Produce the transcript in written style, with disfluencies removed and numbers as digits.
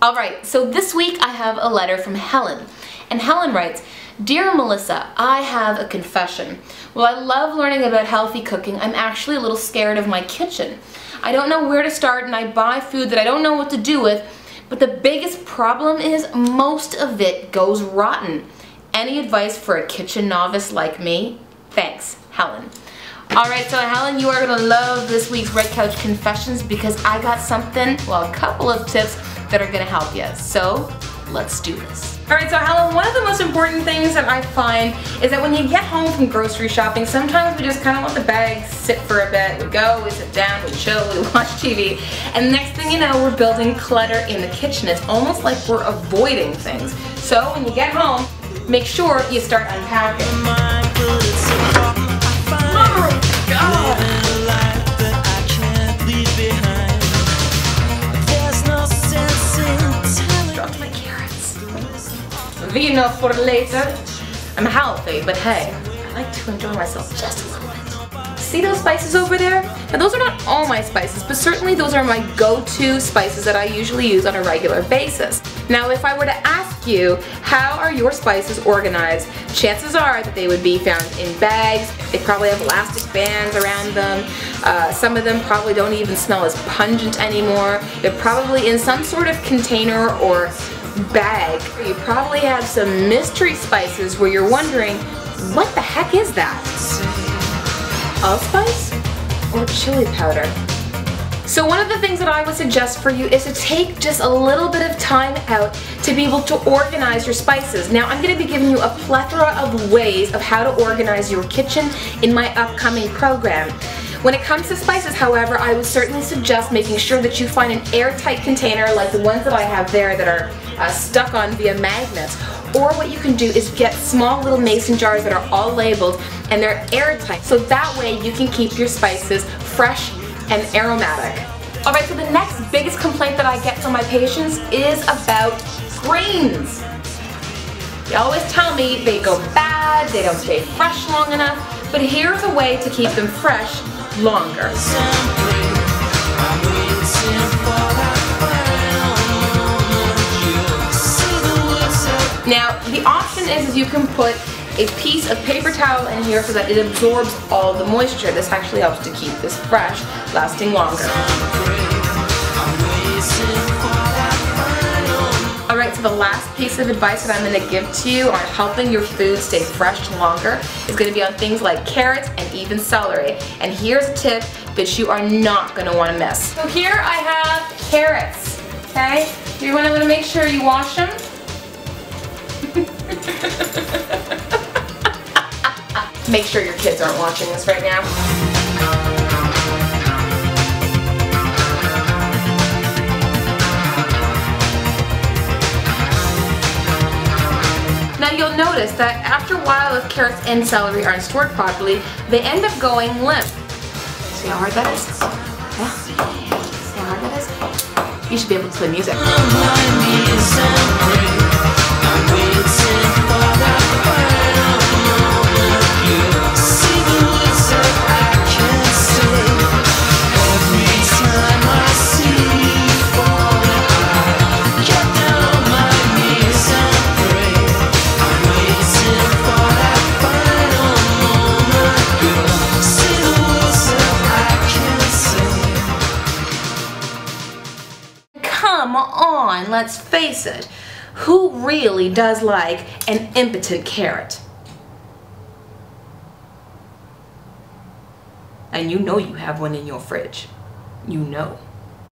Alright, so this week I have a letter from Helen. And Helen writes, "Dear Melissa, I have a confession. While I love learning about healthy cooking, I'm actually a little scared of my kitchen. I don't know where to start and I buy food that I don't know what to do with, but the biggest problem is most of it goes rotten. Any advice for a kitchen novice like me? Thanks, Helen." Alright, so Helen, you are going to love this week's Red Couch Confessions because I got something, well, a couple of tips that are going to help you. So, let's do this. Alright, so Helen, one of the most important things that I find is that when you get home from grocery shopping, sometimes we just kind of let the bags sit for a bit. We go, we sit down, we chill, we watch TV, and the next thing you know, we're building clutter in the kitchen. It's almost like we're avoiding things. So, when you get home, make sure you start unpacking. Dropped my carrots. Vino for later. I'm healthy, but hey, I like to enjoy myself just a little bit. See those spices over there? Now those are not all my spices, but certainly those are my go-to spices that I usually use on a regular basis. Now if I were to ask you, how are your spices organized? Chances are that they would be found in bags. They probably have elastic bands around them. Some of them probably don't even smell as pungent anymore. They're probably in some sort of container or bag. You probably have some mystery spices where you're wondering, what the heck is that? Allspice or chili powder? So one of the things that I would suggest for you is to take just a little bit of time out to be able to organize your spices. Now I'm going to be giving you a plethora of ways of how to organize your kitchen in my upcoming program. When it comes to spices, however, I would certainly suggest making sure that you find an airtight container like the ones that I have there that are stuck on via magnets. Or what you can do is get small little mason jars that are all labeled and they're airtight. So that way you can keep your spices fresh and aromatic. Alright, so the next biggest complaint that I get from my patients is about grains. They always tell me they go bad, they don't stay fresh long enough, but here's a way to keep them fresh longer. Now, the option is you can put a piece of paper towel in here so that it absorbs all the moisture. This actually helps to keep this fresh, lasting longer. Alright, so the last piece of advice that I'm going to give to you on helping your food stay fresh longer is going to be on things like carrots and even celery. And here's a tip that you are not going to want to miss. So here I have carrots, okay? You want to make sure you wash them. Make sure your kids aren't watching this right now. Now you'll notice that after a while, if carrots and celery aren't stored properly, they end up going limp. See how hard that is? Yeah? See how hard that is? You should be able to play music. Come on, let's face it. Who really does like an impotent carrot? And you know you have one in your fridge. You know.